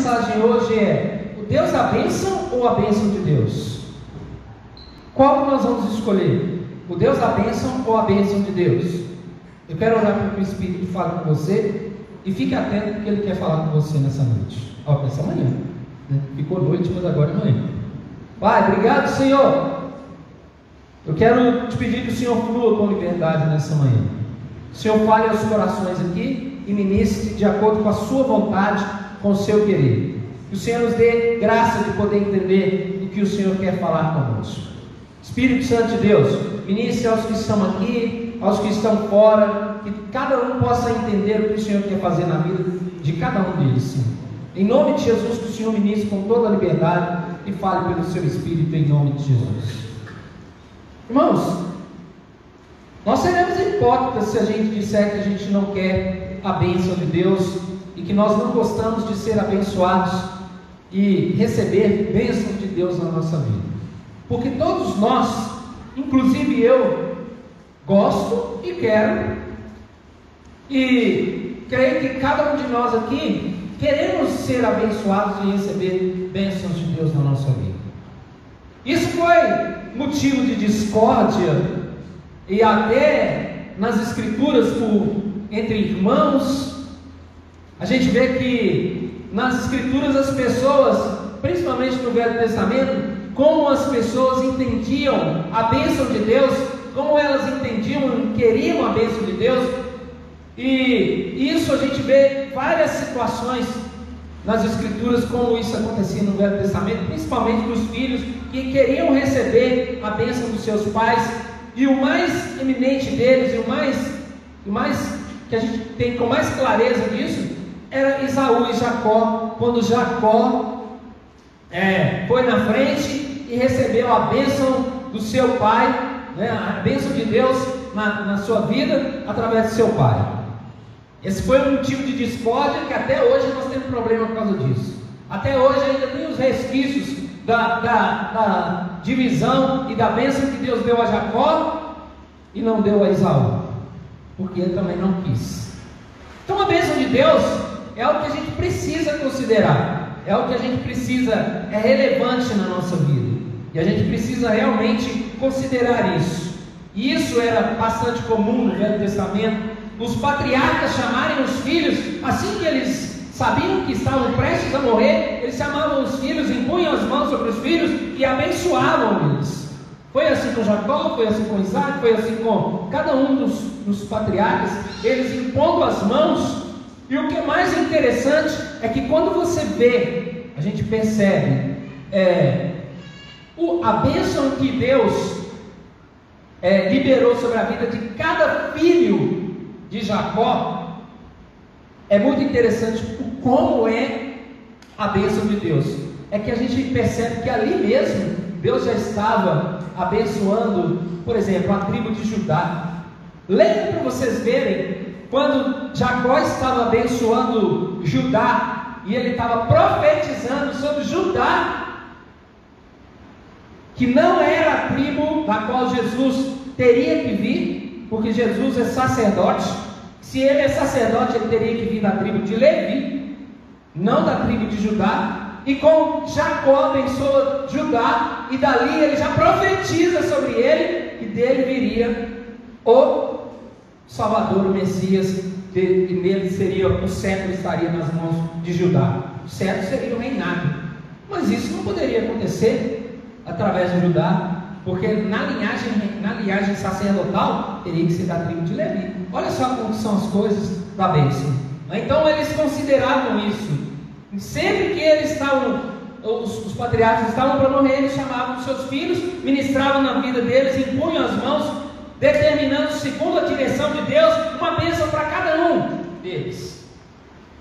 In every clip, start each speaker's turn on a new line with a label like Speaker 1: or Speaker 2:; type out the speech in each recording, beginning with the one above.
Speaker 1: mensagem hoje é: o Deus da bênção ou a bênção de Deus? Qual que nós vamos escolher? O Deus da bênção ou a bênção de Deus? Eu quero orar para que o Espírito fale com você e fique atento porque Ele quer falar com você nessa noite. Ó, essa manhã, né? Ficou noite, mas agora é manhã. Pai, obrigado, Senhor. Eu quero te pedir que o Senhor flua com liberdade nessa manhã. O Senhor fale aos corações aqui e ministre de acordo com a sua vontade, com o seu querer. Que o Senhor nos dê graça de poder entender o que o Senhor quer falar conosco. Espírito Santo de Deus, ministre aos que estão aqui, aos que estão fora, que cada um possa entender o que o Senhor quer fazer na vida de cada um deles, Senhor. Em nome de Jesus, que o Senhor ministre com toda a liberdade e fale pelo seu Espírito, em nome de Jesus. Irmãos, nós seremos hipócritas se a gente disser que a gente não quer a bênção de Deus e que nós não gostamos de ser abençoados e receber bênção de Deus na nossa vida. Porque todos nós, inclusive eu, gosto e quero, e creio que cada um de nós aqui queremos ser abençoados e receber bênçãos de Deus na nossa vida. Isso foi motivo de discórdia e até nas escrituras entre irmãos. A gente vê que nas escrituras as pessoas, principalmente no Velho Testamento, como as pessoas entendiam a bênção de Deus, como elas entendiam, queriam a bênção de Deus. E isso a gente vê várias situações nas escrituras, como isso acontecia no Velho Testamento, principalmente dos filhos que queriam receber a bênção dos seus pais, e o mais eminente deles, e o mais que a gente tem com mais clareza disso, era Esaú e Jacó. Quando Jacó foi na frente e recebeu a bênção do seu pai, né, a bênção de Deus na sua vida, através do seu pai. Esse foi um motivo de discórdia que até hoje nós temos problema por causa disso. Até hoje ainda tem os resquícios da divisão e da bênção que Deus deu a Jacó e não deu a Esaú, porque ele também não quis. Então a bênção de Deus é algo que a gente precisa considerar, é algo que a gente precisa, é relevante na nossa vida, e a gente precisa realmente considerar isso. E isso era bastante comum no Velho Testamento, os patriarcas chamarem os filhos, assim que eles sabiam que estavam prestes a morrer, eles chamavam os filhos, impunham as mãos sobre os filhos e abençoavam eles. Foi assim com Jacó, foi assim com Isaac, foi assim com cada um dos patriarcas, eles impondo as mãos. E o que é mais interessante é que quando você vê, a gente percebe a bênção que Deus liberou sobre a vida de cada filho de Jacó. É muito interessante como é a bênção de Deus. É que a gente percebe que ali mesmo Deus já estava abençoando, por exemplo, a tribo de Judá. Leia para vocês verem, quando Jacó estava abençoando Judá, e ele estava profetizando sobre Judá, que não era a tribo da qual Jesus teria que vir, porque Jesus é sacerdote. Se ele é sacerdote, ele teria que vir da tribo de Levi, não da tribo de Judá. E com Jacó abençoa Judá, e dali ele já profetiza sobre ele, que dele viria o Salvador, o Messias, e nele seria o cetro, estaria nas mãos de Judá. O cetro seria o reinado. Mas isso não poderia acontecer através de Judá, porque na linhagem sacerdotal teria que ser da tribo de Levi. Olha só como são as coisas da bênção. Então eles consideravam isso. Sempre que eles estavam, os patriarcas estavam para morrer, eles chamavam os seus filhos, ministravam na vida deles, impunham as mãos, determinando, segundo a direção de Deus, uma bênção para cada um deles.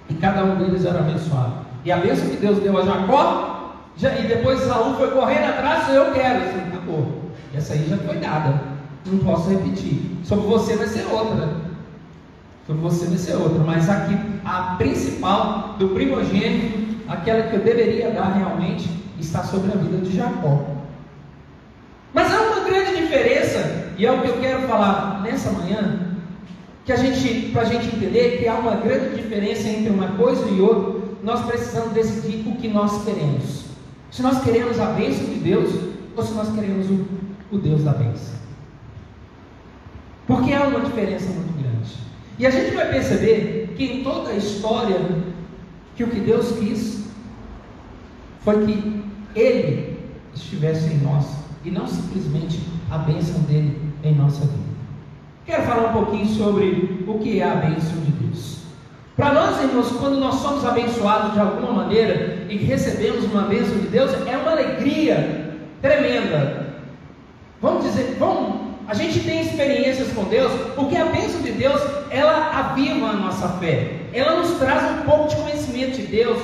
Speaker 1: E cada um deles era abençoado. E a bênção que Deus deu a Jacó, e depois Saul foi correndo atrás, eu quero. Assim, acabou. Essa aí já foi dada, não posso repetir. Sobre você vai ser outra. Sobre você vai ser outra. Mas aqui, a principal do primogênito, aquela que eu deveria dar realmente, está sobre a vida de Jacó. Mas há uma grande diferença, e é o que eu quero falar nessa manhã, que para a gente entender que há uma grande diferença entre uma coisa e outra, nós precisamos decidir o que nós queremos. Se nós queremos a bênção de Deus, ou se nós queremos o Deus da bênção. Porque há uma diferença muito grande. E a gente vai perceber que em toda a história, que o que Deus quis foi que Ele estivesse em nós, e não simplesmente a bênção dele em nossa vida. Quero falar um pouquinho sobre o que é a bênção de Deus. Para nós, irmãos, quando nós somos abençoados de alguma maneira e recebemos uma bênção de Deus, é uma alegria tremenda. A gente tem experiências com Deus, porque a bênção de Deus, ela aviva a nossa fé, ela nos traz um pouco de conhecimento de Deus,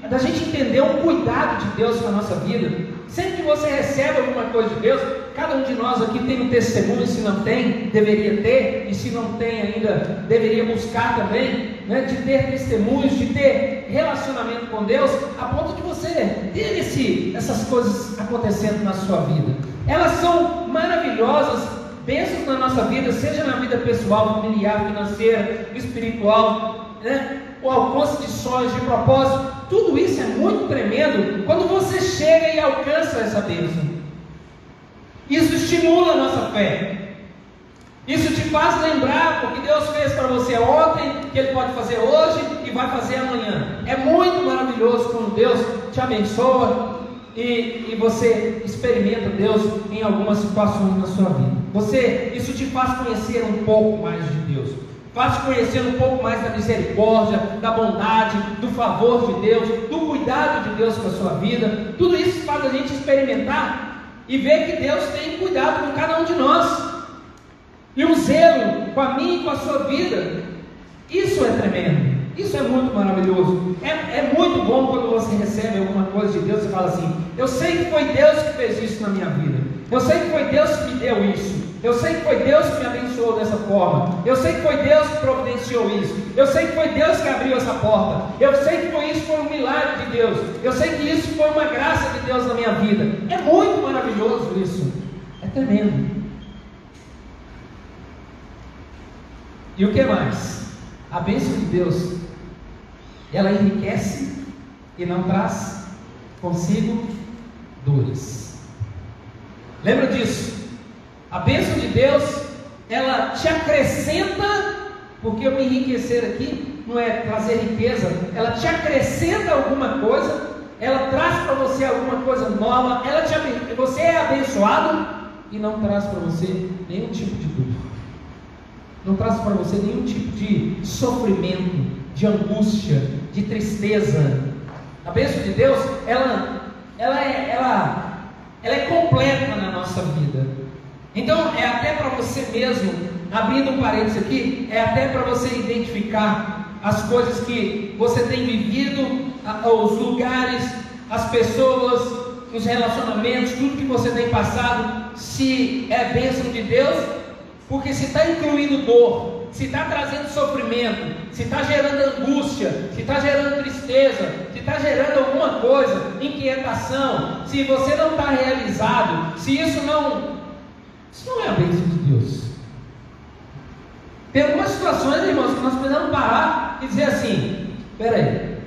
Speaker 1: da gente entender o cuidado de Deus com a nossa vida. Sempre que você recebe alguma coisa de Deus, cada um de nós aqui tem um testemunho, se não tem, deveria ter, e se não tem ainda, deveria buscar também, né, de ter testemunhos, de ter relacionamento com Deus, a ponto de você ter essas coisas acontecendo na sua vida. Elas são maravilhosas, bênçãos na nossa vida, seja na vida pessoal, familiar, financeira, espiritual, né? O alcance de sonhos, de propósito, tudo isso é muito tremendo quando você chega e alcança essa bênção. Isso estimula a nossa fé, isso te faz lembrar o que Deus fez para você ontem, que Ele pode fazer hoje e vai fazer amanhã. É muito maravilhoso quando Deus te abençoa e você experimenta Deus em algumas situações na sua vida. Isso te faz conhecer um pouco mais de Deus, faz conhecer um pouco mais da misericórdia, da bondade, do favor de Deus, do cuidado de Deus com a sua vida. Tudo isso faz a gente experimentar e ver que Deus tem cuidado com cada um de nós, e um zelo com a minha e com a sua vida. Isso é tremendo, isso é muito maravilhoso. É muito bom quando você recebe alguma coisa de Deus e fala assim: eu sei que foi Deus que fez isso na minha vida, eu sei que foi Deus que me deu isso, eu sei que foi Deus que me abençoou dessa forma, eu sei que foi Deus que providenciou isso, eu sei que foi Deus que abriu essa porta, eu sei que isso foi um milagre de Deus, eu sei que isso foi uma graça de Deus na minha vida. É muito maravilhoso isso, é tremendo. E o que mais? A bênção de Deus, ela enriquece e não traz consigo dores. Lembra disso? A bênção de Deus, ela te acrescenta, porque o enriquecer aqui não é trazer riqueza, ela te acrescenta alguma coisa, ela traz para você alguma coisa nova, você é abençoado e não traz para você nenhum tipo de dor, não traz para você nenhum tipo de sofrimento, de angústia, de tristeza. A bênção de Deus, ela é completa na nossa vida. Então é até para você mesmo, abrindo um parênteses aqui, é até para você identificar as coisas que você tem vivido, os lugares, as pessoas, os relacionamentos, tudo que você tem passado, se é bênção de Deus, porque se está incluindo dor, se está trazendo sofrimento, se está gerando angústia, se está gerando tristeza, se está gerando alguma coisa, inquietação, se você não está realizado, se isso não é a bênção de Deus. Tem algumas situações, irmãos, que nós precisamos parar e dizer assim: peraí,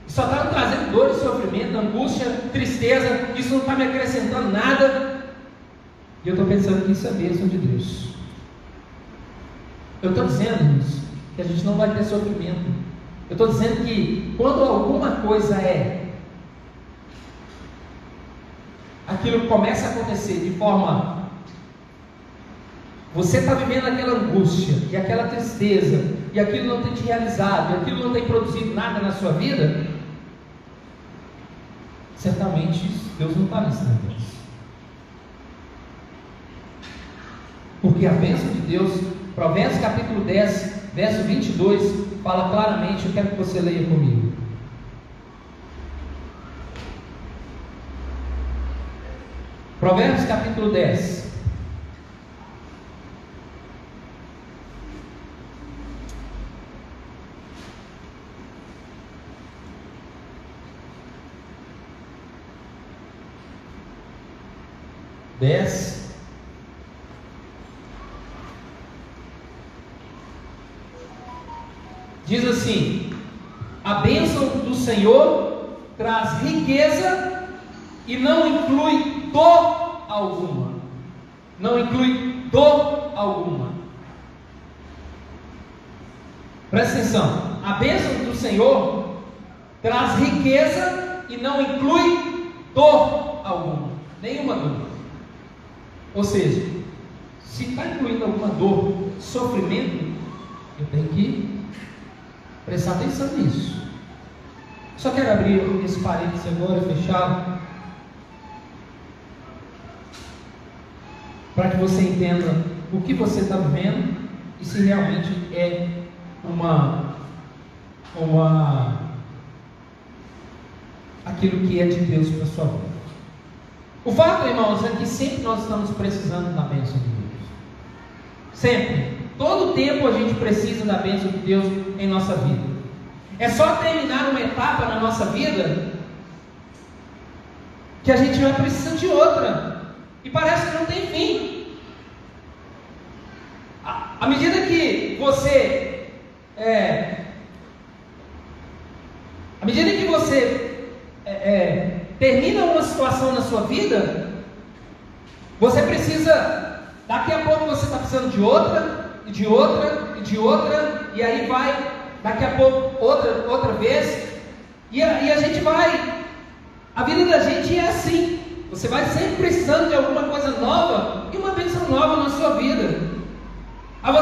Speaker 1: só está trazendo dor e sofrimento, angústia, tristeza, isso não está me acrescentando nada, e eu estou pensando que isso é a bênção de Deus. Eu estou dizendo, irmãos, que a gente não vai ter sofrimento. Eu estou dizendo que quando alguma coisa aquilo começa a acontecer de forma, você está vivendo aquela angústia e aquela tristeza, e aquilo não tem te realizado, e aquilo não tem produzido nada na sua vida, certamente Deus não está nesse negócio. Porque a bênção de Deus, Provérbios capítulo 10, verso 22, fala claramente. Eu quero que você leia comigo. Provérbios capítulo 10. Diz assim: a a bênção do Senhor traz riqueza e não inclui dor alguma. Não inclui dor alguma. Presta atenção, a bênção do Senhor traz riqueza e não inclui dor alguma, nenhuma dor. Ou seja, se está incluindo alguma dor, sofrimento, eu tenho que prestar atenção nisso. Só quero abrir esse parênteses agora, fechado, para que você entenda o que você está vivendo e se realmente é aquilo que é de Deus para a sua vida. O fato, irmãos, é que sempre nós estamos precisando da bênção de Deus. Sempre. Todo tempo a gente precisa da bênção de Deus em nossa vida. É só terminar uma etapa na nossa vida que a gente vai precisando de outra. E parece que não tem fim. À medida que você termina uma situação na sua vida, você precisa, daqui a pouco você está precisando de outra, e de outra, e de outra, e aí vai, daqui a pouco outra vez, e a gente vai, a vida da gente é assim, você vai sempre precisando de alguma coisa nova, e uma bênção nova na sua vida. Aí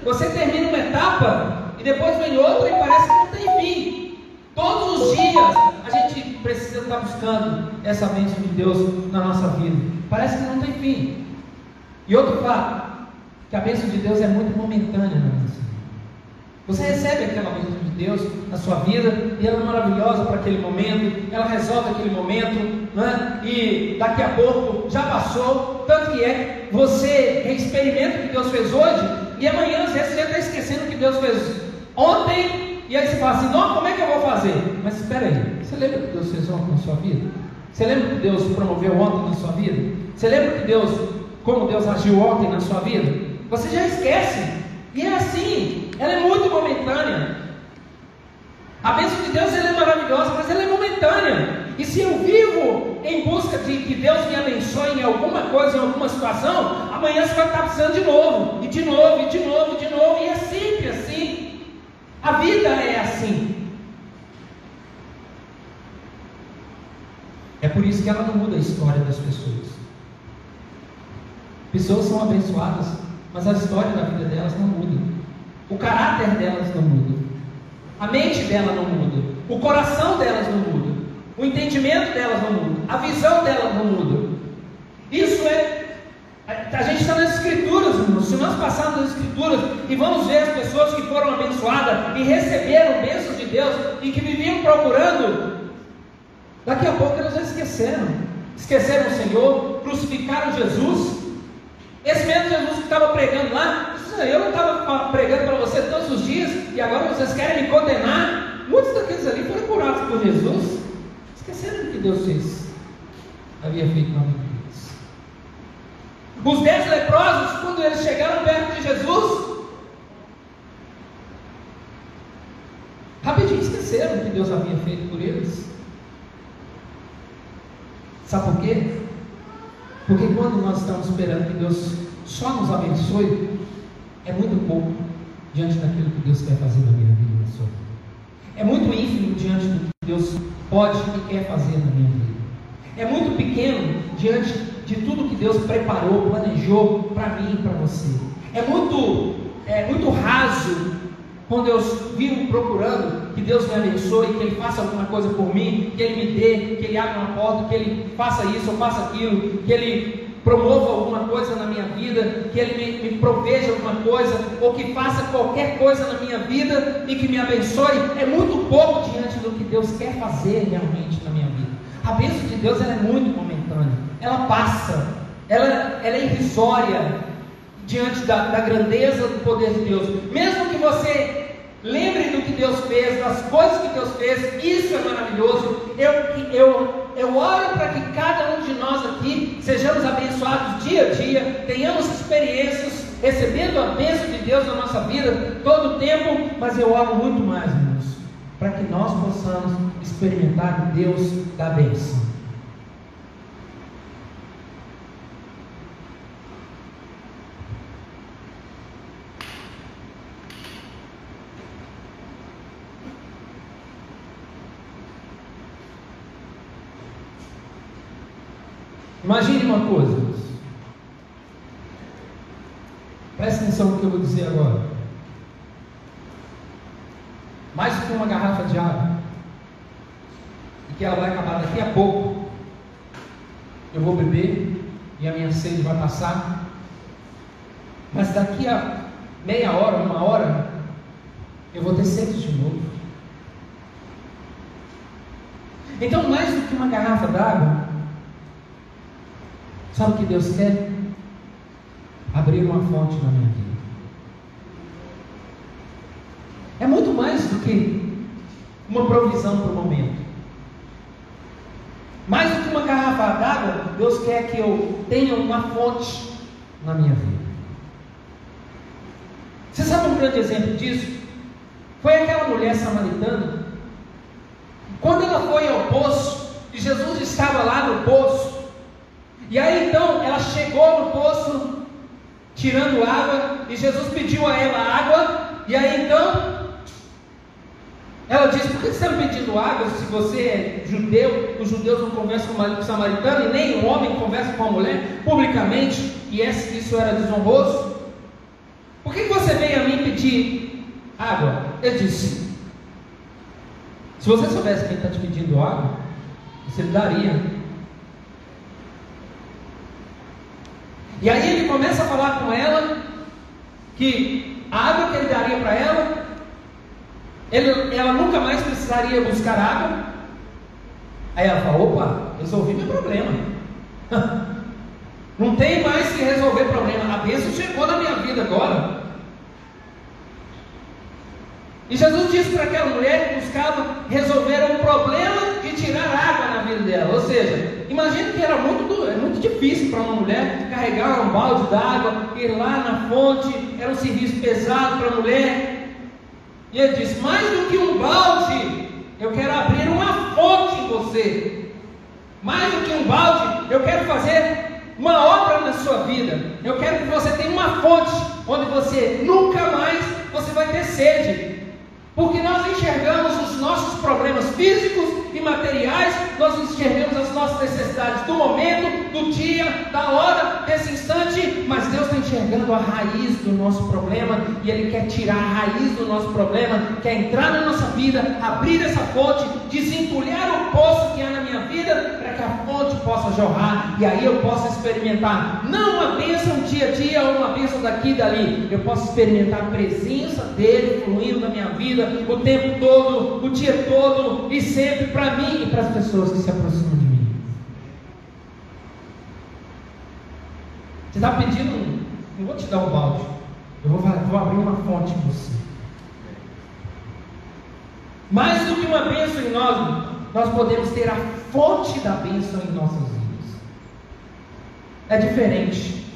Speaker 1: você termina uma etapa, e depois vem outra, e parece que não tem fim. Todos os dias a gente precisa estar buscando essa bênção de Deus na nossa vida. Parece que não tem fim. E outro fato, que a bênção de Deus é muito momentânea na nossa vida. Você recebe aquela bênção de Deus na sua vida, e ela é maravilhosa para aquele momento, ela resolve aquele momento, né? E daqui a pouco já passou. Tanto que você experimenta o que Deus fez hoje, e amanhã às vezes você está esquecendo o que Deus fez ontem. E aí você fala assim, não, como é que eu vou fazer? Mas espera aí, você lembra que Deus fez ontem na sua vida? Você lembra que Deus promoveu ontem na sua vida? Você lembra como Deus agiu ontem na sua vida? Você já esquece. E é assim, ela é muito momentânea. A bênção de Deus ela é maravilhosa, mas ela é momentânea. E se eu vivo em busca de que Deus me abençoe em alguma coisa, em alguma situação, amanhã você vai estar precisando de novo, e de novo, e de novo, e de novo, e é sempre assim. A vida é assim. É por isso que ela não muda a história das pessoas. Pessoas são abençoadas, mas a história da vida delas não muda. O caráter delas não muda. A mente delas não muda. O coração delas não muda. O entendimento delas não muda. A visão delas não muda. Isso é... A gente está nas Escrituras, irmãos. Se nós passarmos nas Escrituras e vamos ver as pessoas que foram abençoadas e receberam bênçãos de Deus e que viviam procurando, daqui a pouco elas já esqueceram o Senhor, crucificaram Jesus. Esse mesmo Jesus que estava pregando lá, eu não estava pregando para vocês todos os dias e agora vocês querem me condenar. Muitos daqueles ali foram curados por Jesus, esqueceram do que Deus havia feito na vida deles. Os 10 leprosos, quando eles chegaram perto de Jesus, rapidinho esqueceram o que Deus havia feito por eles. Sabe por quê? Porque quando nós estamos esperando que Deus só nos abençoe, é muito pouco diante daquilo que Deus quer fazer na minha vida e na sua vida. É muito ínfimo diante do que Deus pode e quer fazer na minha vida. É muito pequeno diante de tudo que Deus preparou, planejou para mim e para você. É muito raso quando eu vivo procurando que Deus me abençoe, que Ele faça alguma coisa por mim, que Ele me dê, que Ele abra uma porta, que Ele faça isso ou faça aquilo, que Ele promova alguma coisa na minha vida, que Ele me proveja alguma coisa, ou que faça qualquer coisa na minha vida e que me abençoe. É muito pouco diante do que Deus quer fazer realmente na minha vida. A bênção de Deus ela é muito momentânea, ela passa, ela é irrisória diante da grandeza do poder de Deus. Mesmo que você lembre do que Deus fez, das coisas que Deus fez, isso é maravilhoso. Eu oro para que cada um de nós aqui sejamos abençoados dia a dia, tenhamos experiências, recebendo a bênção de Deus na nossa vida todo o tempo, mas eu oro muito mais, irmãos. para que nós possamos experimentar o Deus da bênção. Imagine uma coisa, presta atenção no que eu vou dizer agora. Mais do que uma garrafa de água, e que ela vai acabar daqui a pouco, eu vou beber e a minha sede vai passar, mas daqui a meia hora, uma hora, eu vou ter sede de novo. Então, mais do que uma garrafa d'água, sabe o que Deus quer? Abrir uma fonte na minha vida. É muito mais do que uma provisão para o momento. Mais do que uma garrafa d'água, Deus quer que eu tenha uma fonte na minha vida. Você sabe um grande exemplo disso? Foi aquela mulher samaritana. Quando ela foi ao poço, e Jesus estava lá no poço, e aí então ela chegou no poço tirando água, e Jesus pediu a ela água, e aí então ela disse: por que você está me pedindo água se você é judeu? Os judeus não conversam com o samaritano, e nem o homem conversa com a mulher publicamente, e isso era desonroso. Por que você veio a mim pedir água? Ele disse: se você soubesse quem está te pedindo água, você lhe daria. E aí ele começa a falar com ela que a água que ele daria para ela, ela nunca mais precisaria buscar água. Aí ela fala: opa, resolvi meu problema. Não tem mais que resolver problema. A bênção chegou na minha vida agora. E Jesus disse para aquela mulher que buscava resolver um problema de tirar água na vida dela. Ou seja, imagina que era muito difícil para uma mulher carregar um balde d'água, ir lá na fonte, era um serviço pesado para a mulher. E ele disse: mais do que um balde, eu quero abrir uma fonte em você. Mais do que um balde, eu quero fazer uma obra na sua vida. Eu quero que você tenha uma fonte onde você nunca mais você vai ter sede. Porque nós enxergamos os nossos problemas físicos e materiais, nós enxergamos as nossas necessidades do momento, do dia, da hora, desse instante, mas Deus está enxergando a raiz do nosso problema, e Ele quer tirar a raiz do nosso problema, quer entrar na nossa vida, abrir essa fonte, desentulhar o poço que há na minha vida, para que a fonte possa jorrar, e aí eu possa experimentar, não uma bênção dia a dia, ou uma bênção daqui e dali, eu posso experimentar a presença dEle fluindo na minha vida, o tempo todo, o dia todo, e sempre para mim e para as pessoas que se aproximam de mim. Você está pedindo, não vou te dar um balde, eu vou abrir uma fonte em você. Mais do que uma bênção em nós podemos ter a fonte da bênção em nossas vidas. É diferente.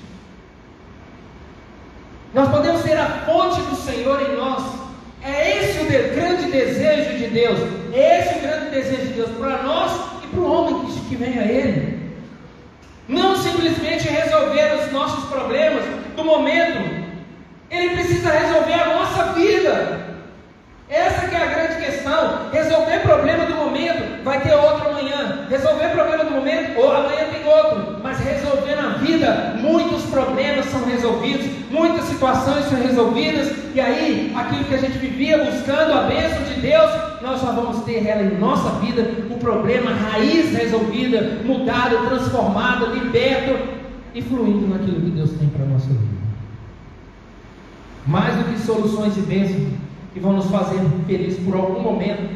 Speaker 1: Nós podemos ter a fonte do Senhor em nós. É esse o grande desejo de Deus. É esse o grande desejo de Deus para nós e para o homem que vem a Ele. Não simplesmente resolver os nossos problemas do momento. Ele precisa resolver a nossa vida. Essa que é a grande questão. Resolver problema do momento, vai ter outro amanhã. Resolver problema do momento, ou amanhã tem outro. Mas resolver na vida, muitos problemas são resolvidos, muitas situações são resolvidas. E aí, aquilo que a gente vivia buscando a bênção de Deus, nós só vamos ter ela em nossa vida, o problema, a raiz resolvida, mudado, transformado, liberto e fluindo naquilo que Deus tem para a nossa vida. Mais do que soluções e bênçãos que vão nos fazer felizes por algum momento,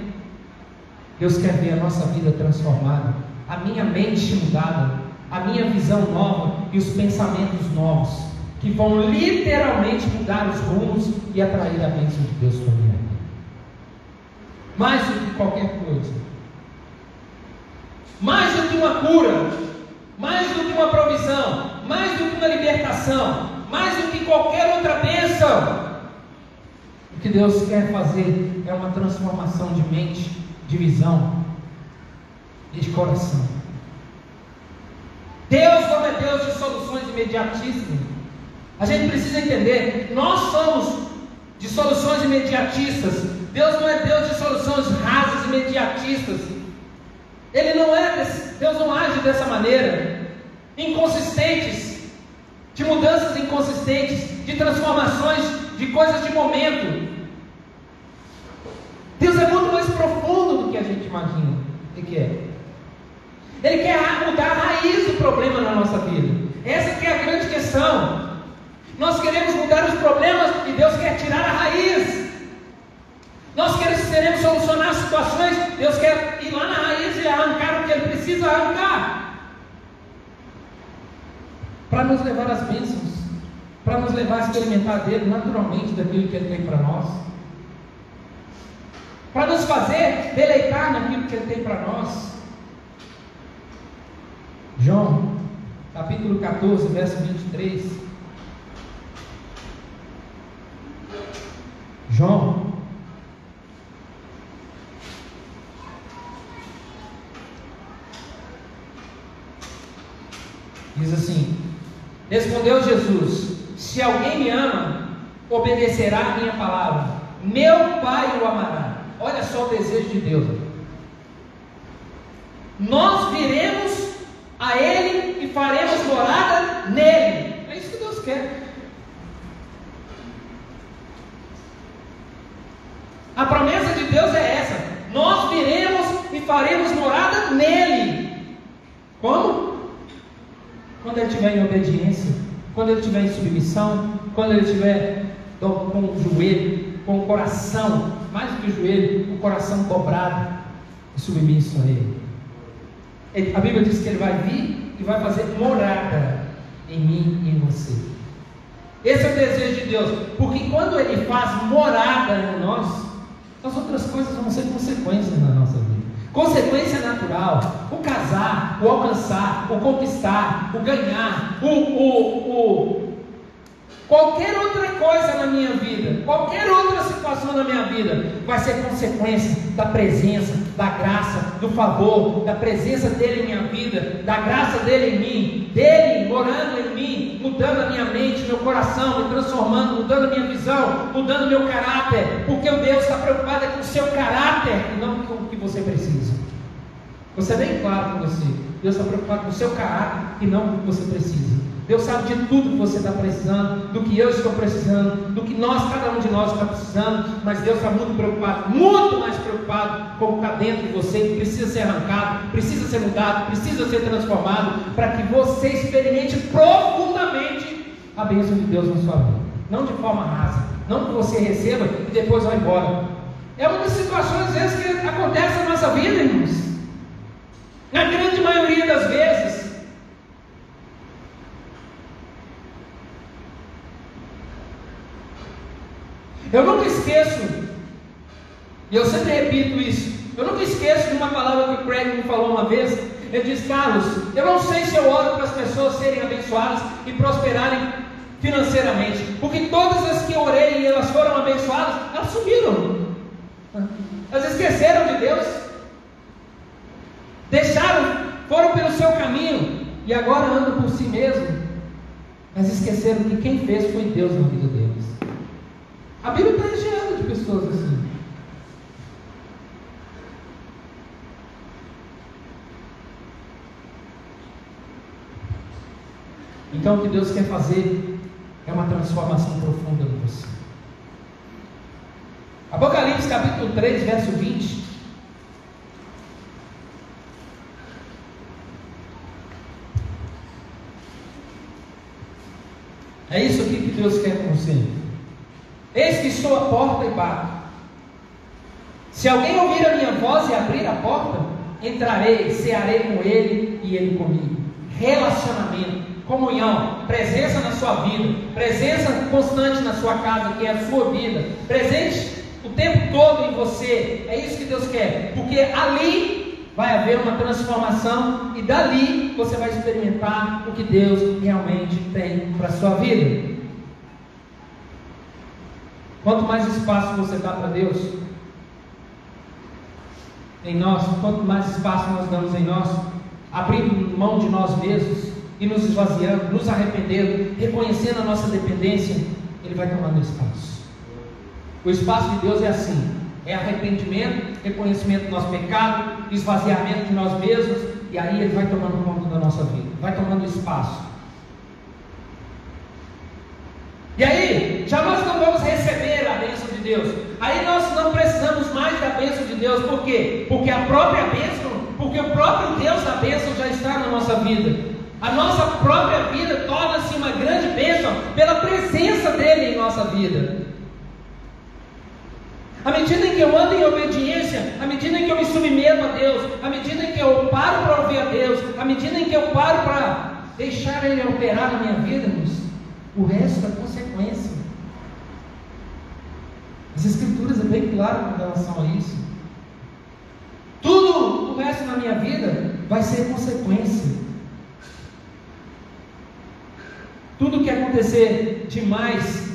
Speaker 1: Deus quer ver a nossa vida transformada, a minha mente mudada, a minha visão nova e os pensamentos novos, que vão literalmente mudar os rumos e atrair a bênção de Deus para a minha vida. Mais do que qualquer coisa, mais do que uma cura, mais do que uma provisão, mais do que uma libertação, mais do que qualquer outra bênção, o que Deus quer fazer é uma transformação de mente, de visão e de coração. Deus não é Deus de soluções imediatistas. A gente precisa entender, nós somos de soluções imediatistas. Deus não é Deus de soluções rasas, imediatistas. Deus não age dessa maneira. Inconsistentes, de mudanças inconsistentes, de transformações, de coisas de momento. Deus é muito mais profundo do que a gente imagina. Ele quer mudar a raiz do problema na nossa vida. Essa que é a grande questão. Nós queremos mudar os problemas e Deus quer tirar a raiz. Nós queremos solucionar situações, Deus quer ir lá na raiz e arrancar o que Ele precisa arrancar, para nos levar às bênçãos, para nos levar a experimentar dele naturalmente daquilo que Ele tem para nós, para nos fazer deleitar naquilo que Ele tem para nós. João, capítulo 14, verso 23. João, diz assim: respondeu Jesus: se alguém me ama, obedecerá a minha palavra, meu Pai o amará. Olha só o desejo de Deus. Nós viremos a Ele e faremos morada nele. É isso que Deus quer. A promessa de Deus é essa: nós viremos e faremos morada nele. Como? Quando Ele estiver em obediência, quando Ele estiver em submissão, quando Ele estiver com o joelho, com o coração, mais do que o joelho, o coração dobrado e submisso a Ele. A Bíblia diz que Ele vai vir e vai fazer morada em mim e em você. Esse é o desejo de Deus, porque quando Ele faz morada em nós, as outras coisas vão ser consequências na nossa vida. Consequência natural, o casar, o alcançar, o conquistar, o ganhar, qualquer outra coisa na minha vida, qualquer outra situação na minha vida, vai ser consequência da presença, da graça, do favor, da presença dele em minha vida, da graça dele em mim, dele morando em mim, mudando a minha mente, meu coração, me transformando, mudando a minha visão, mudando meu caráter, porque o Deus está preocupado com o seu caráter e não com o que você precisa. Você é bem claro com você. Deus está preocupado com o seu caráter e não com o que você precisa. Deus sabe de tudo que você está precisando, do que eu estou precisando, do que cada um de nós está precisando, mas Deus está muito preocupado, muito mais preocupado com o que está dentro de você, que precisa ser arrancado, precisa ser mudado, precisa ser transformado, para que você experimente profundamente a bênção de Deus na sua vida. Não de forma rasa, não que você receba e depois vá embora. É uma das situações, às vezes, que acontece na nossa vida, irmãos. Na grande maioria das vezes. Eu nunca esqueço, e eu sempre repito isso, eu nunca esqueço de uma palavra que o Craig me falou uma vez. Ele disse: Carlos, eu não sei se eu oro para as pessoas serem abençoadas e prosperarem financeiramente, porque todas as que eu orei e elas foram abençoadas, elas sumiram, elas esqueceram de Deus, foram pelo seu caminho e agora andam por si mesmo, mas esqueceram que quem fez foi Deus na vida deles. A Bíblia está recheada de pessoas assim. Então o que Deus quer fazer é uma transformação profunda em você. Apocalipse capítulo 3, verso 20. É isso aqui que Deus quer com você. Eis que estou à porta e bato. Se alguém ouvir a minha voz e abrir a porta, entrarei, cearei com ele e ele comigo. Relacionamento, comunhão, presença na sua vida, presença constante na sua casa, que é a sua vida, presente o tempo todo em você. É isso que Deus quer, porque ali vai haver uma transformação e dali você vai experimentar o que Deus realmente tem para a sua vida. Quanto mais espaço você dá para Deus em nós, quanto mais espaço nós damos em nós, abrindo mão de nós mesmos e nos esvaziando, nos arrependendo, reconhecendo a nossa dependência, Ele vai tomando espaço. O espaço de Deus é assim: é arrependimento, reconhecimento do nosso pecado, esvaziamento de nós mesmos, e aí Ele vai tomando conta da nossa vida, vai tomando espaço. E aí, já nós não vamos receber a bênção de Deus, aí nós não precisamos mais da bênção de Deus. Por quê? Porque a própria bênção, porque o próprio Deus da bênção já está na nossa vida. A nossa própria vida torna-se uma grande bênção pela presença dEle em nossa vida. À medida em que eu ando em obediência, à medida em que eu me submeto a Deus, à medida em que eu paro para ouvir a Deus, à medida em que eu paro para deixar Ele operar na minha vida, irmãos, o resto é consequência. As Escrituras é bem claro com relação a isso. Tudo o resto na minha vida vai ser consequência. Tudo que acontecer demais,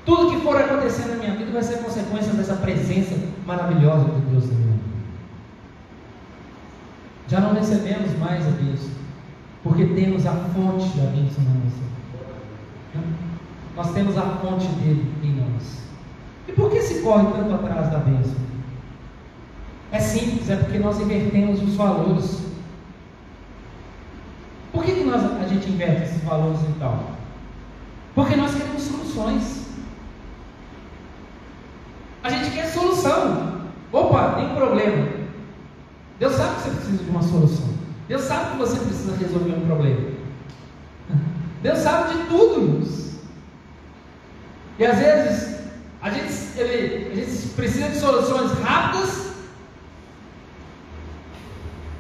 Speaker 1: tudo que for acontecer na minha vida vai ser consequência dessa presença maravilhosa de Deus na minha vida. Já não recebemos mais a bênção, porque temos a fonte da bênção na nossa vida. Nós temos a fonte dele em nós. E por que se corre tanto atrás da bênção? É simples, é porque nós invertemos os valores. Por que a gente inverte esses valores então? Porque nós queremos soluções. A gente quer solução. Opa, tem um problema. Deus sabe que você precisa de uma solução. Deus sabe que você precisa resolver um problema. Deus sabe de tudo isso. E às vezes a gente precisa de soluções rápidas,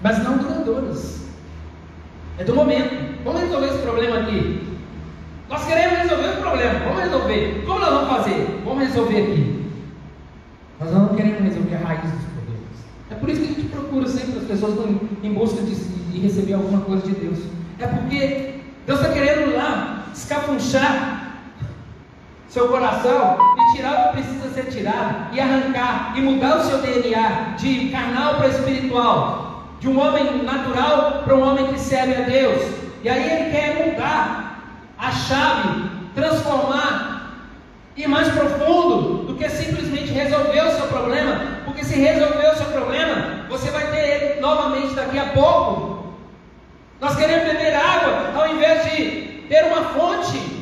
Speaker 1: mas não duradouras. É do momento. Vamos resolver esse problema aqui. Nós queremos resolver o problema. Vamos resolver. Como nós vamos fazer? Vamos resolver aqui. Nós não queremos resolver a raiz dos problemas. É por isso que a gente procura sempre as pessoas em busca de receber alguma coisa de Deus. É porque Deus está querendo lá escafunchar seu coração e tirar o que precisa ser tirado, e arrancar, e mudar o seu DNA de carnal para espiritual, de um homem natural para um homem que serve a Deus. E aí Ele quer mudar a chave, transformar, ir mais profundo do que simplesmente resolver o seu problema. Porque se resolver o seu problema, você vai ter ele novamente daqui a pouco. Nós queremos beber água ao invés de ter uma fonte.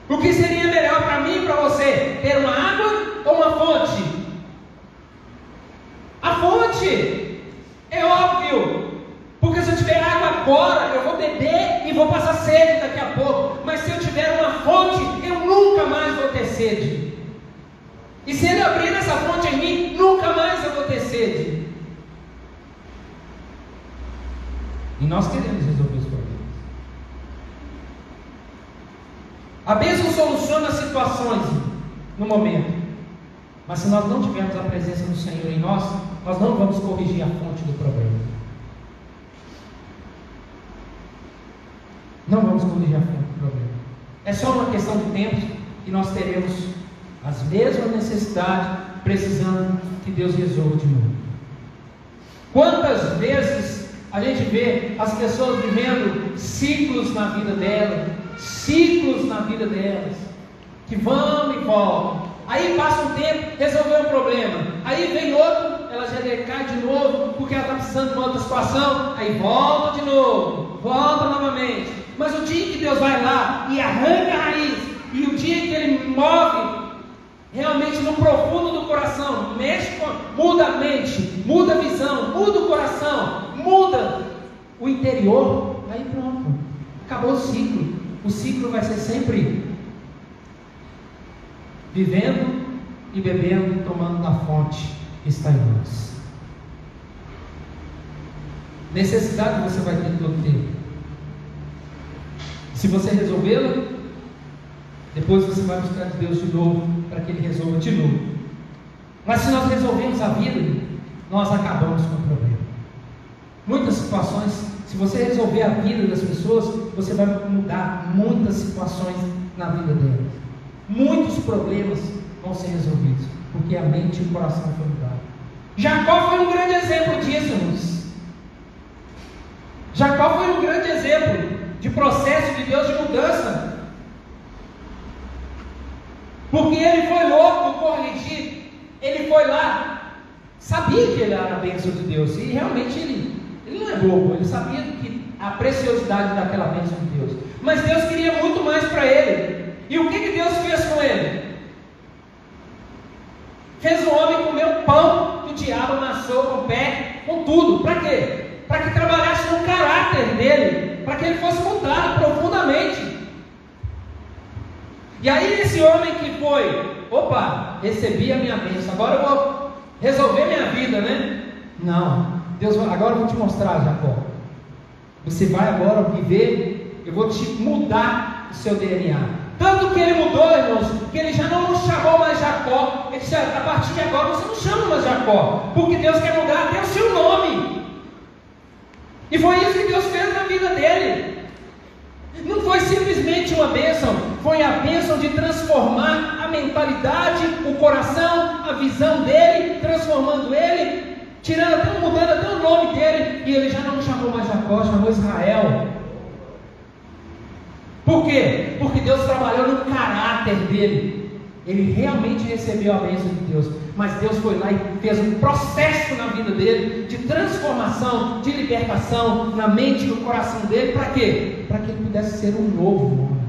Speaker 1: O que seria melhor para mim e para você? Ter uma água ou uma fonte? A fonte é óbvio, porque se eu tiver água agora, eu vou beber e vou passar sede daqui a pouco. Mas se eu tiver uma fonte, eu nunca mais vou ter sede. E se Ele abrir essa fonte em mim, nunca mais eu vou ter sede. E nós queremos resolver os problemas. A bênção soluciona as situações no momento, mas se nós não tivermos a presença do Senhor em nós, nós não vamos corrigir a fonte do problema. Não vamos corrigir a fonte do problema. É só uma questão de tempo e nós teremos as mesmas necessidades, precisando que Deus resolva de novo. Quantas vezes a gente vê as pessoas vivendo ciclos na vida delas, que vão e voltam. Aí passa um tempo, resolveu um problema, aí vem outro, ela já decai de novo, porque ela está precisando de uma outra situação, aí volta de novo, volta novamente. Mas o dia que Deus vai lá e arranca a raiz, e o dia que Ele move realmente no profundo do coração, muda a mente, muda a visão, muda o coração, muda o interior, aí pronto, acabou o ciclo. O ciclo vai ser sempre vivendo e bebendo, tomando da fonte que está em nós. Necessidade você vai ter todo tempo. Se você resolvê-la, depois você vai buscar de Deus de novo, para que Ele resolva de novo. Mas se nós resolvemos a vida, nós acabamos com o problema. Muitas situações se você resolver a vida das pessoas, você vai mudar muitas situações na vida delas. Muitos problemas vão ser resolvidos, porque a mente e o coração foram mudados. Jacó foi um grande exemplo disso, irmãos. Jacó foi um grande exemplo de processo de Deus de mudança. Porque ele foi louco corrigir, ele foi lá, sabia que ele era a bênção de Deus, e realmente ele não é bobo, ele sabia que a preciosidade daquela bênção de Deus, mas Deus queria muito mais para ele. E o que Deus fez com ele? Fez o homem comer o pão que o diabo amassou com o pé, com tudo. Para quê? Para que trabalhasse no caráter dele, para que ele fosse mudado profundamente. E aí esse homem que foi, opa, recebi a minha bênção, agora eu vou resolver minha vida, né? Não, Deus, agora eu vou te mostrar, Jacó. Você vai agora viver, eu vou te mudar o seu DNA. Tanto que ele mudou, irmãos, que ele já não chamou mais Jacó. Ele disse, a partir de agora você não chama mais Jacó, porque Deus quer mudar até o seu nome. E foi isso que Deus fez na vida dele. Não foi simplesmente uma bênção, foi a bênção de transformar a mentalidade, o coração, a visão dele, transformando ele, mudando até o nome dele. E ele já não chamou mais Jacó, chamou Israel. Por quê? Porque Deus trabalhou no caráter dele. Ele realmente recebeu a bênção de Deus, mas Deus foi lá e fez um processo na vida dele, de transformação, de libertação, na mente e no coração dele. Para quê? Para que ele pudesse ser um novo homem.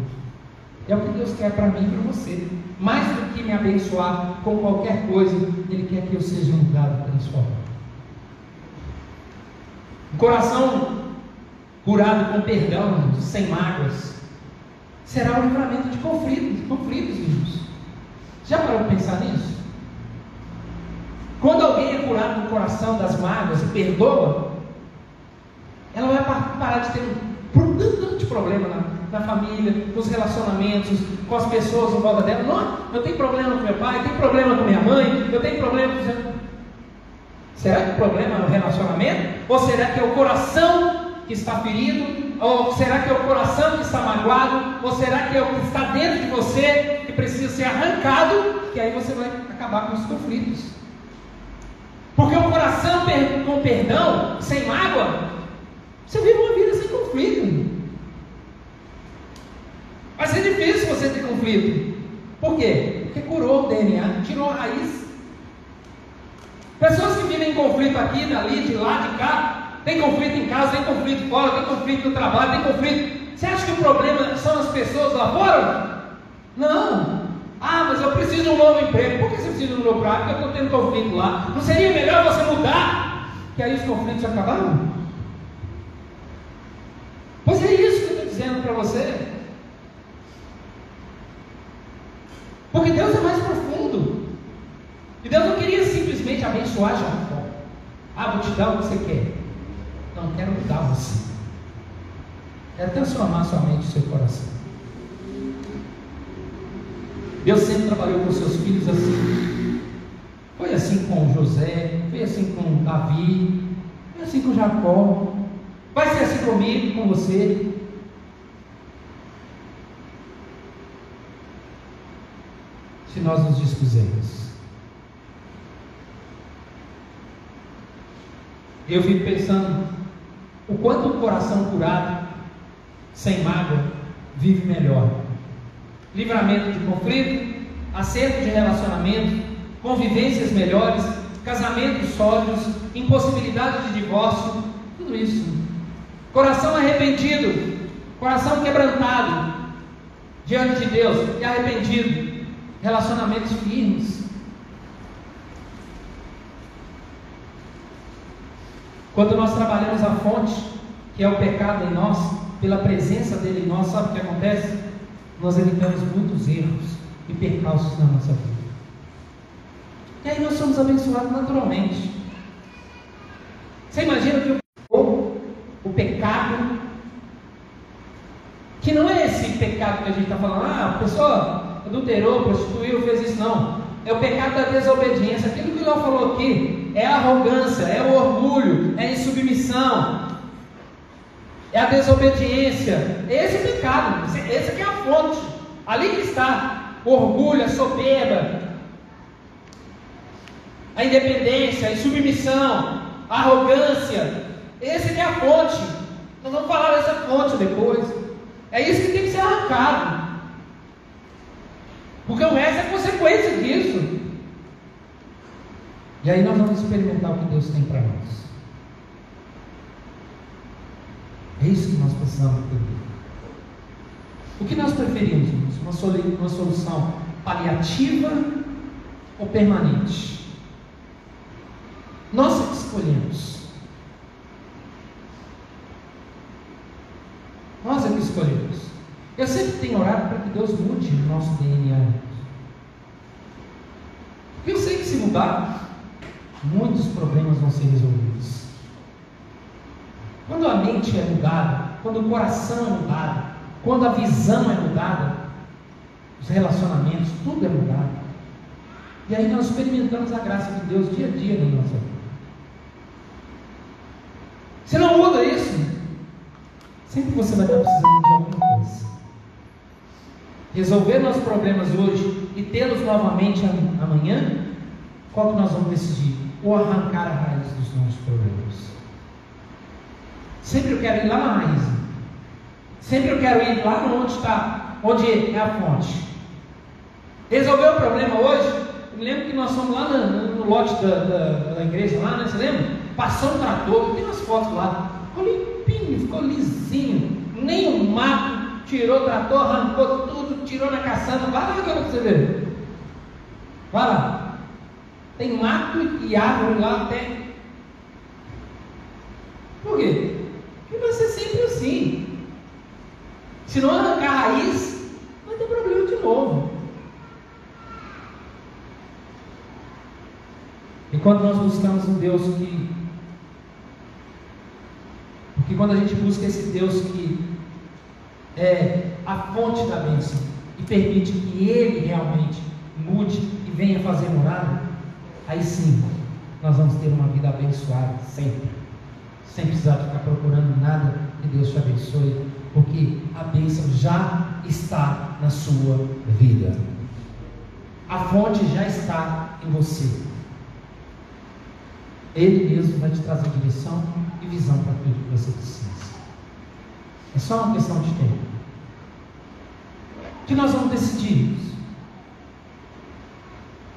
Speaker 1: É o que Deus quer para mim e para você. Mais do que me abençoar com qualquer coisa, Ele quer que eu seja mudado, transformado. Um coração curado com perdão, sem mágoas, será o livramento de conflitos, irmãos. Já parou para pensar nisso? Quando alguém é curado no coração das mágoas e perdoa, ela vai parar de ter um tanto de problema na família, nos relacionamentos, com as pessoas em volta dela. Não, eu tenho problema com meu pai, eu tenho problema com minha mãe, eu tenho problema com... Será que o problema é o relacionamento? Ou será que é o coração que está ferido? Ou será que é o coração que está magoado? Ou será que é o que está dentro de você que precisa ser arrancado? Que aí você vai acabar com os conflitos. Porque o coração com perdão, sem mágoa, você vive uma vida sem conflito. Vai ser difícil você ter conflito. Por quê? Porque curou o DNA, tirou a raiz. Pessoas que vivem em conflito aqui, dali, de lá, de cá. Tem conflito em casa, tem conflito fora, tem conflito no trabalho, tem conflito. Você acha que o problema são as pessoas lá fora? Não. Ah, mas eu preciso de um novo emprego. Por que você precisa de um novo emprego? Porque eu estou tendo conflito lá. Não seria melhor você mudar? Que aí os conflitos acabaram? Pois é isso que eu estou dizendo para você. Porque Deus é mais profundo. E Deus não queria simplesmente abençoar Jacó. Ah, vou te dar o que você quer. Não, quero mudar você. Quero transformar sua mente e seu coração. Deus sempre trabalhou com seus filhos assim. Foi assim com José, foi assim com Davi, foi assim com Jacó. Vai ser assim comigo, com você. Se nós nos dispusermos. Eu fico pensando o quanto o coração curado, sem mágoa, vive melhor. Livramento de conflito, acerto de relacionamento, convivências melhores, casamentos sólidos, impossibilidade de divórcio, tudo isso. Coração arrependido, coração quebrantado diante de Deus e arrependido, relacionamentos firmes. Quando nós trabalhamos a fonte, que é o pecado em nós, pela presença dele em nós, sabe o que acontece? Nós evitamos muitos erros e percalços na nossa vida. E aí nós somos abençoados naturalmente. Você imagina que o pecado, que não é esse pecado que a gente está falando, a pessoa adulterou, prostituiu, fez isso, não. É o pecado da desobediência. Aquilo que o Léo falou aqui é a arrogância, é o orgulho, é a insubmissão. é a desobediência, esse é o pecado, esse aqui é a fonte, ali que está o orgulho, a soberba, a independência, a insubmissão, a arrogância, esse aqui é a fonte. Nós vamos falar dessa fonte depois. É isso que tem que ser arrancado, porque o resto é consequência disso. E aí nós vamos experimentar o que Deus tem para nós. É isso que nós precisamos entender. O que nós preferimos, irmãos? Uma solução paliativa ou permanente? Nós é que escolhemos. Nós é que escolhemos. Eu sempre tenho orado para que Deus mude o nosso DNA. Porque eu sei que se mudar, muitos problemas vão ser resolvidos. Quando a mente é mudada, quando o coração é mudado, quando a visão é mudada, os relacionamentos, tudo é mudado. E aí nós experimentamos a graça de Deus dia a dia na nossa vida. Se não muda isso, sempre você vai estar precisando de alguma coisa. Resolver nossos problemas hoje e tê-los novamente amanhã, qual que nós vamos decidir? Ou arrancar a raiz dos nossos problemas. Sempre eu quero ir lá na raiz. Sempre eu quero ir lá onde está, onde é a fonte. Resolveu o problema hoje? Eu me lembro que nós fomos lá no lote da igreja lá, né? Você lembra? Passou um trator, tem umas fotos lá. Ficou limpinho, ficou lisinho. Nem o mato, tirou o trator, arrancou tudo, tirou na caçamba. Vai lá agora para você ver. Vai lá. Tem mato e árvore lá até. Por quê? Porque vai ser sempre assim. Se não arrancar a raiz, vai ter problema de novo. E quando nós buscamos um Deus porque quando a gente busca esse Deus que é a fonte da bênção e permite que Ele realmente mude e venha fazer morada, aí sim nós vamos ter uma vida abençoada sempre, sem precisar ficar procurando nada. Que Deus te abençoe, porque a bênção já está na sua vida, a fonte já está em você. Ele mesmo vai te trazer direção e visão para tudo que você precisa. É só uma questão de tempo. O que nós vamos decidir?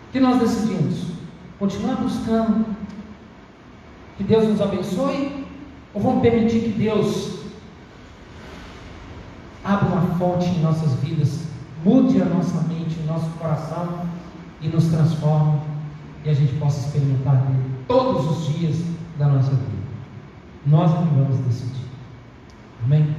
Speaker 1: O que nós decidimos? Continuar buscando que Deus nos abençoe? Ou vamos permitir que Deus abra uma fonte em nossas vidas, mude a nossa mente, o nosso coração e nos transforme, e a gente possa experimentar dele todos os dias da nossa vida? Nós é que vamos decidir. Amém?